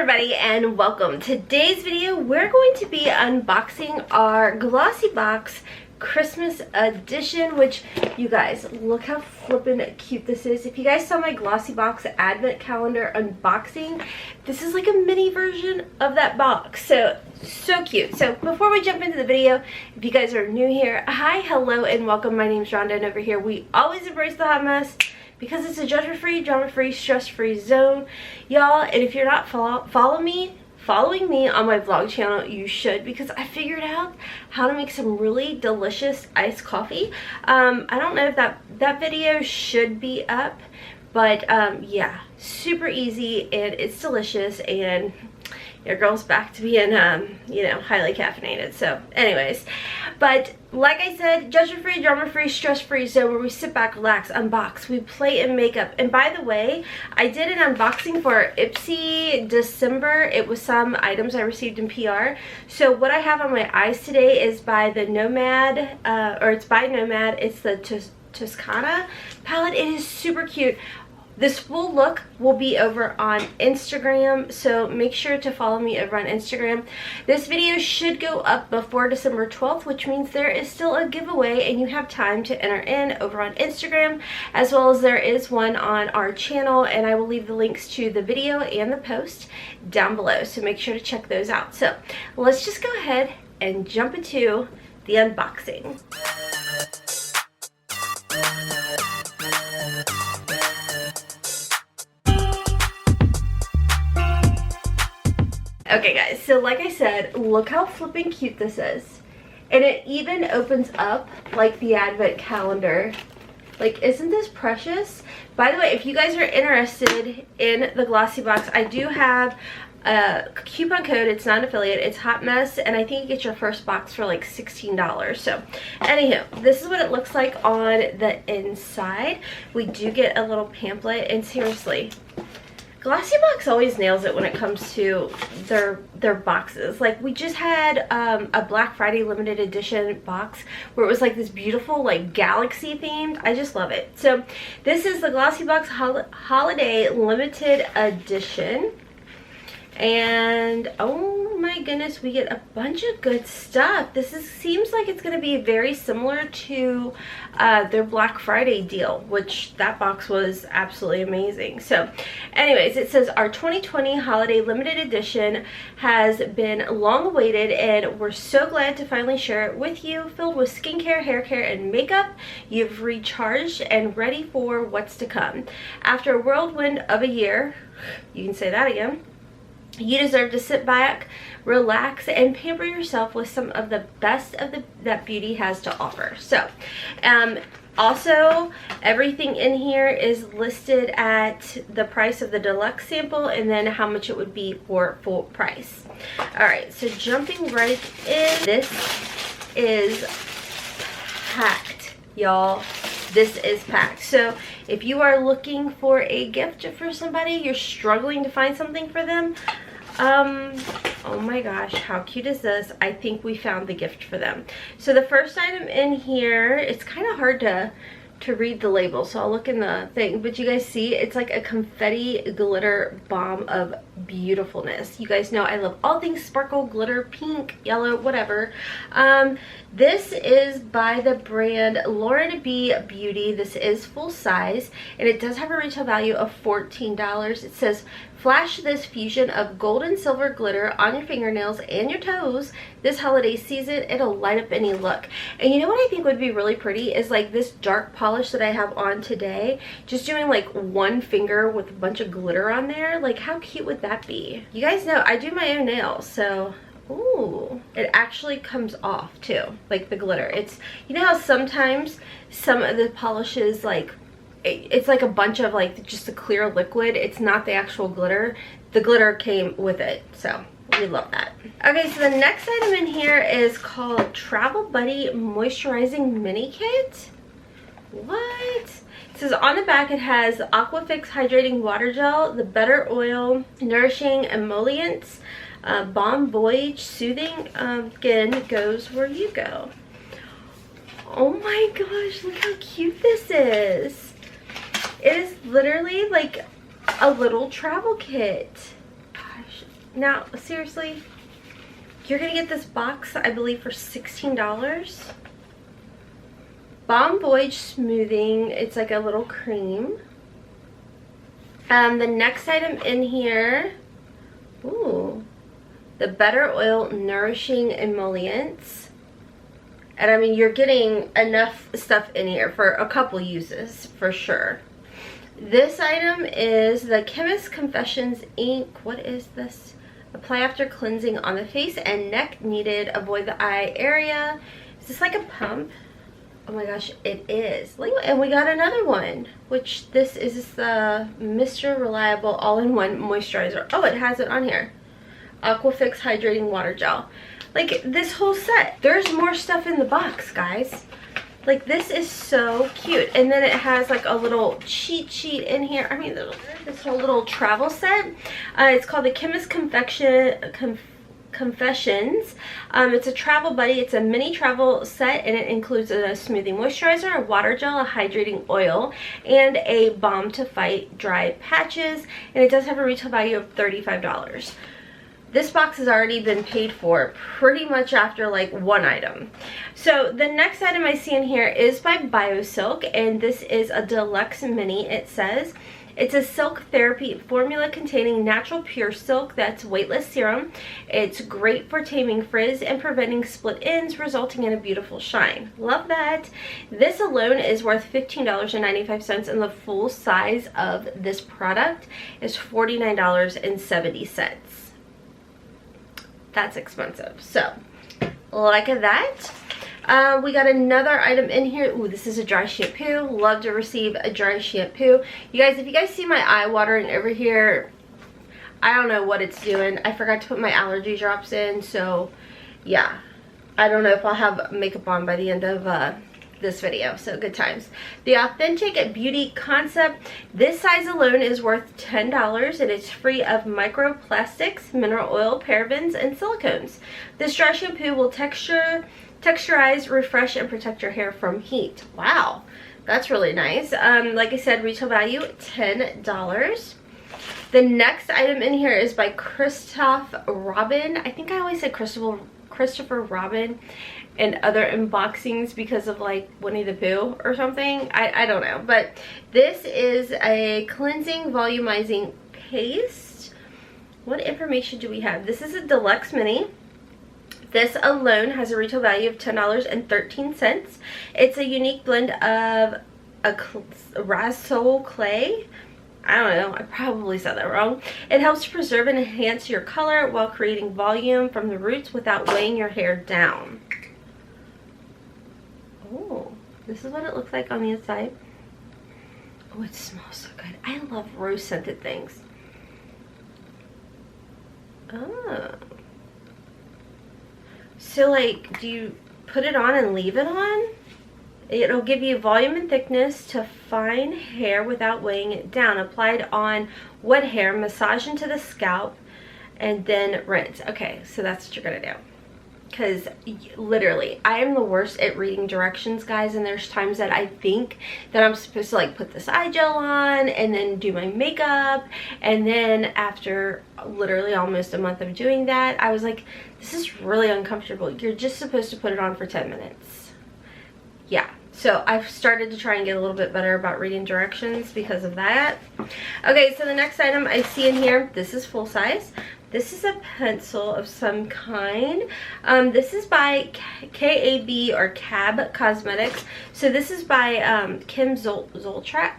everybody and welcome. Today's video we're going to be unboxing our Glossybox Christmas edition, which you guys look how flippin' cute this is. If you guys saw my Glossybox advent calendar unboxing, this is like a mini version of that box. So cute. So before we jump into the video, if you guys are new here, hi, hello, and welcome. My name's Rhonda, and over here we always embrace the hot mess because it's a judgment-free, drama-free, stress-free zone, y'all. And if you're not following me on my vlog channel, you should, because I figured out how to make some really delicious iced coffee. I don't know if that video should be up, but yeah, super easy and it's delicious, and your girl's back to being you know, highly caffeinated. So anyways, but like I said, judgment-free, drama-free, stress-free zone where we sit back, relax, unbox, we play and make up. And by the way, I did an unboxing for Ipsy December. It was some items I received in PR. So what I have on my eyes today is by the Nomad, it's by Nomad. It's the Toscana palette. It is super cute. This full look will be over on Instagram, so make sure to follow me over on Instagram. This video should go up before December 12th, which means there is still a giveaway and you have time to enter in over on Instagram, as well as there is one on our channel, and I will leave the links to the video and the post down below, so make sure to check those out. So let's just go ahead and jump into the unboxing. Okay guys, so like I said, look how flipping cute this is. And it even opens up like the advent calendar. Like, isn't this precious? By the way, if you guys are interested in the Glossybox, I do have a coupon code. It's not an affiliate, it's Hotmess, and I think you get your first box for like $16. So anywho, this is what it looks like on the inside. We do get a little pamphlet, and seriously, Glossybox always nails it when it comes to their boxes. Like, we just had a Black Friday limited edition box where it was like this beautiful like galaxy themed. I just love it. So this is the Glossybox Holiday limited edition, and oh my goodness, we get a bunch of good stuff. Seems like it's going to be very similar to their Black Friday deal, which that box was absolutely amazing. So anyways, it says our 2020 holiday limited edition has been long awaited, and we're so glad to finally share it with you. Filled with skincare, hair care, and makeup, you've recharged and ready for what's to come. After a whirlwind of a year, you can say that again, you deserve to sit back, relax, and pamper yourself with some of the best of that beauty has to offer. So also everything in here is listed at the price of the deluxe sample, and then how much it would be for full price. All right, so jumping right in, this is packed, y'all. This is packed. So if you are looking for a gift for somebody, you're struggling to find something for them, oh my gosh, how cute is this? I think we found the gift for them. So the first item in here, it's kind of hard to read the label, so I'll look in the thing, but you guys see it's like a confetti glitter bomb of beautifulness. You guys know I love all things sparkle, glitter, pink, yellow, whatever. This is by the brand Lauren B Beauty. This is full size, and it does have a retail value of $14. It says, flash this fusion of gold and silver glitter on your fingernails and your toes this holiday season. It'll light up any look. And you know what I think would be really pretty is like this dark polish that I have on today, just doing like one finger with a bunch of glitter on there. Like, how cute would that be? You guys know I do my own nails, so ooh, it actually comes off too, like the glitter. It's, you know how sometimes some of the polishes, like it's like a bunch of like just a clear liquid, it's not the actual glitter. The glitter came with it, so we love that. Okay, so the next item in here is called Travel Buddy Moisturizing Mini Kit. What? It says on the back it has Aquafix Hydrating Water Gel, the Better Oil Nourishing Emollients, Balm Voyage Soothing Skin Goes Where You Go. Oh my gosh, look how cute this is. It is literally like a little travel kit. Gosh, Now, seriously, you're gonna get this box, I believe, for $16. Balm Voyage Smoothing. It's like a little cream. The next item in here, ooh, the Better Oil Nourishing Emollients. And I mean, you're getting enough stuff in here for a couple uses, for sure. This item is the Chemist Confessions Ink. What is this? Apply after cleansing on the face and neck needed. Avoid the eye area. Is this like a pump? Oh my gosh, it is. And we got another one, which this is the Mr. Reliable All-in-One Moisturizer. Oh, it has it on here. Aquafix Hydrating Water Gel. Like, this whole set. There's more stuff in the box, guys. Like, this is so cute. And then it has like a little cheat sheet in here. I mean, this whole little travel set. It's called the Chemist Confessions. It's a travel buddy. It's a mini travel set, and it includes a smoothing moisturizer, a water gel, a hydrating oil, and a balm to fight dry patches. And it does have a retail value of $35. This box has already been paid for pretty much after like one item. So the next item I see in here is by BioSilk, and this is a deluxe mini. It says it's a silk therapy formula containing natural pure silk that's weightless serum. It's great for taming frizz and preventing split ends, resulting in a beautiful shine. Love that. This alone is worth $15.95, and the full size of this product is $49.70. That's expensive. So, like that. We got another item in here. Ooh, this is a dry shampoo. Love to receive a dry shampoo. You guys, if you guys see my eye watering over here, I don't know what it's doing. I forgot to put my allergy drops in, so yeah. I don't know if I'll have makeup on by the end of this video, so good times. The Authentic Beauty Concept. This size alone is worth $10, and it's free of microplastics, mineral oil, parabens, and silicones. This dry shampoo will texturize, refresh, and protect your hair from heat. Wow, that's really nice. Like I said, retail value $10. The next item in here is by Christopher Robin. I think I always said Christopher Robin and other unboxings because of like Winnie the Pooh or something. I don't know, but this is a cleansing volumizing paste. What information do we have? This is a deluxe mini. This alone has a retail value of $10.13. It's a unique blend of a Rasol clay. I don't know, I probably said that wrong. It helps to preserve and enhance your color while creating volume from the roots without weighing your hair down. Oh, this is what it looks like on the inside. Oh, it smells so good. I love rose scented things. Oh. So like, do you put it on and leave it on? It'll give you volume and thickness to fine hair without weighing it down. Applied on wet hair, massage into the scalp, and then rinse. Okay, so that's what you're gonna do. Because literally, I am the worst at reading directions, guys, and there's times that I think that I'm supposed to like put this eye gel on and then do my makeup, and then after literally almost a month of doing that, I was like, this is really uncomfortable. You're just supposed to put it on for 10 minutes. Yeah, so I've started to try and get a little bit better about reading directions because of that. Okay, so the next item I see in here, this is full size. This is a pencil of some kind. This is by KAB or CAB Cosmetics. So this is by Kim Zoltrak,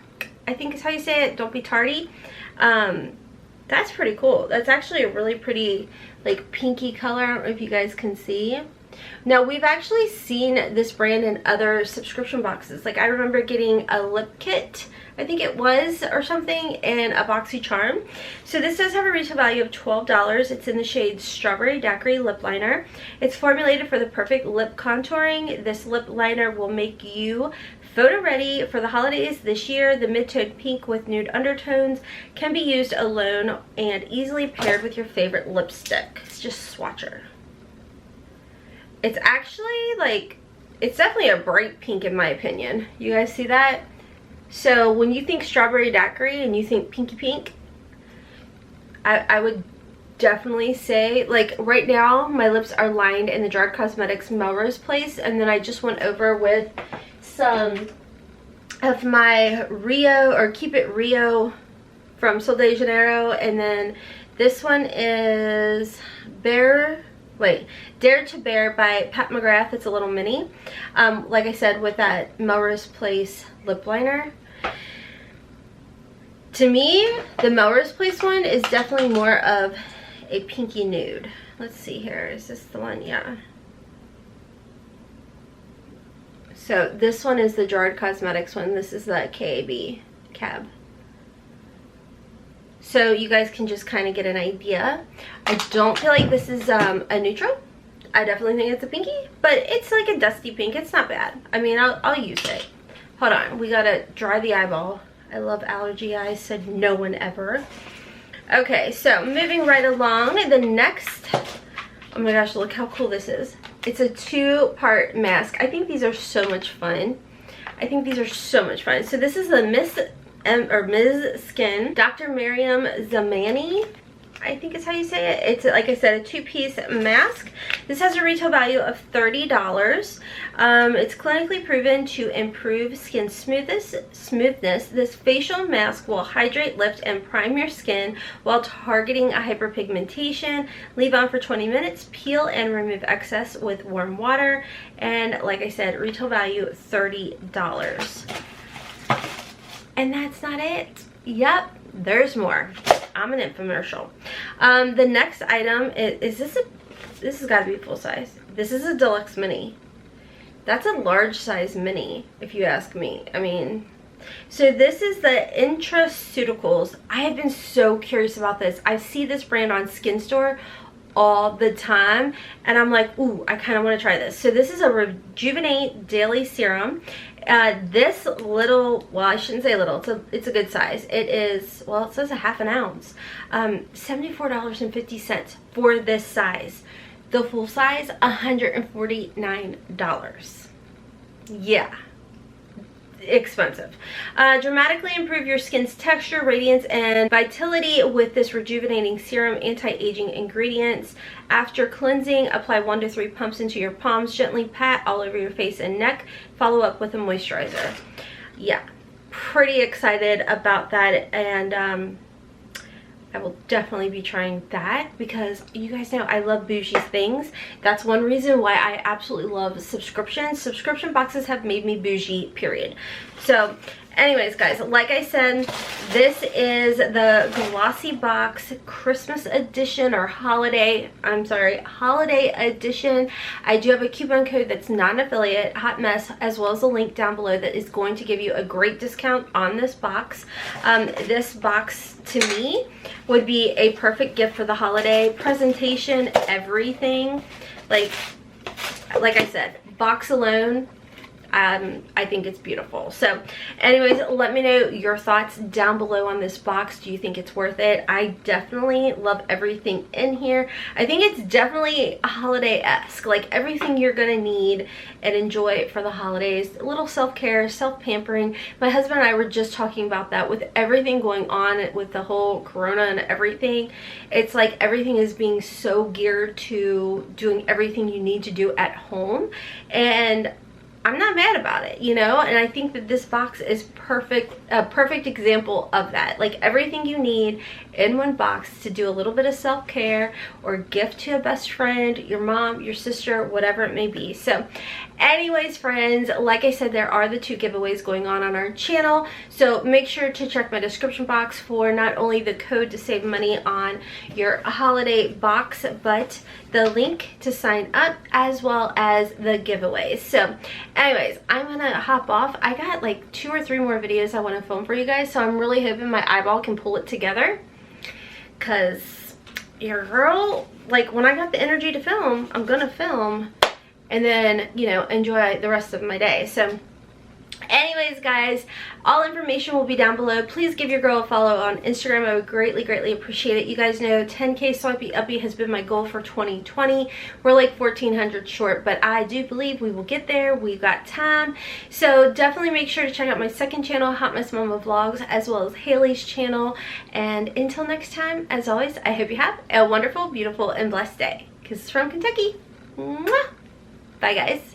I think is how you say it. Don't be tardy. That's pretty cool. That's actually a really pretty like pinky color. I don't know if you guys can see. Now, we've actually seen this brand in other subscription boxes. Like, I remember getting a lip kit, I think it was, or something, and a BoxyCharm. So this does have a retail value of $12. It's in the shade Strawberry Daiquiri Lip Liner. It's formulated for the perfect lip contouring. This lip liner will make you photo ready for the holidays this year. The mid-tone pink with nude undertones can be used alone and easily paired with your favorite lipstick. It's just swatcher. It's actually like, it's definitely a bright pink in my opinion. You guys see that? So when you think Strawberry Daiquiri and you think pinky pink, I would definitely say, like right now my lips are lined in the Jarred Cosmetics Melrose Place, and then I just went over with some of my Rio or Keep It Rio from Sol de Janeiro, and then this one is Dare to Bare by Pat McGrath. It's a little mini, like I said, with that Melrose Place lip liner. To me, the Melrose Place one is definitely more of a pinky nude. Let's see here, is this the one? Yeah. So this one is the Jarred Cosmetics one. This is the cab. So you guys can just kind of get an idea. I don't feel like this is a neutral. I definitely think it's a pinky, but it's like a dusty pink. It's not bad. I mean, I'll use it. Hold on, we gotta dry the eyeball. I love allergy eyes, said no one ever. Okay, so moving right along, the next, oh my gosh, look how cool this is. It's a 2-part mask. I think these are so much fun. So this is the Ms. Skin, Dr. Miriam Zamani, I think is how you say it. It's, like I said, a 2-piece mask. This has a retail value of $30. It's clinically proven to improve skin smoothness. This facial mask will hydrate, lift, and prime your skin while targeting a hyperpigmentation. Leave on for 20 minutes. Peel and remove excess with warm water. And like I said, retail value $30. And that's not it. Yep, there's more. I'm an infomercial. The next item is this has got to be full size. This is a deluxe mini. That's a large size mini, if you ask me. I mean, so this is the Intraceuticals. I have been so curious about this. I see this brand on SKINSTORE all the time, and I'm like, ooh, I kind of want to try this. So this is a Rejuvenate daily serum. This little, well, I shouldn't say little, it's a good size. It is, well, it says a half an ounce. $74.50 for this size. The full size, $149. Yeah. Expensive. Dramatically improve your skin's texture, radiance, and vitality with this rejuvenating serum, anti-aging ingredients. After cleansing, apply 1 to 3 pumps into your palms. Gently pat all over your face and neck. Follow up with a moisturizer. Yeah, pretty excited about that, and I will definitely be trying that because you guys know I love bougie things. That's one reason why I absolutely love subscriptions. Subscription boxes have made me bougie, period. So anyways, guys, like I said, this is the Glossybox Christmas edition, or holiday edition. I do have a coupon code that's not an affiliate, Hot Mess, as well as a link down below that is going to give you a great discount on this box. This box, to me, would be a perfect gift for the holiday. Presentation, everything. Like I said, box alone, I think it's beautiful. So anyways, let me know your thoughts down below on this box. Do you think it's worth it? I definitely love everything in here. I think it's definitely holiday-esque, like everything you're gonna need and enjoy for the holidays. A little self-care, self-pampering. My husband and I were just talking about that with everything going on with the whole corona and everything. It's like everything is being so geared to doing everything you need to do at home, and I'm not mad about it, you know, and I think that this box is perfect, a perfect example of that. Like everything you need in one box to do a little bit of self-care or gift to a best friend, your mom, your sister, whatever it may be. So anyways, friends, like I said, there are the 2 giveaways going on our channel. So make sure to check my description box for not only the code to save money on your holiday box, but the link to sign up as well as the giveaways. So anyways, I'm gonna hop off. I got like 2 or 3 more videos I want to film for you guys, so I'm really hoping my eyeball can pull it together, because your girl, like when I got the energy to film, I'm gonna film and then, you know, enjoy the rest of my day. So Anyways, guys, all information will be down below. Please give your girl a follow on Instagram. I would greatly appreciate it. You guys know 10K swipey uppy has been my goal for 2020. We're like 1,400 short, but I do believe we will get there. We've got time. So definitely make sure to check out my second channel, Hot Mess Mama Vlogs, as well as Hailey's channel. And until next time, as always, I hope you have a wonderful, beautiful, and blessed day. Kisses from Kentucky. Mwah! Bye, guys.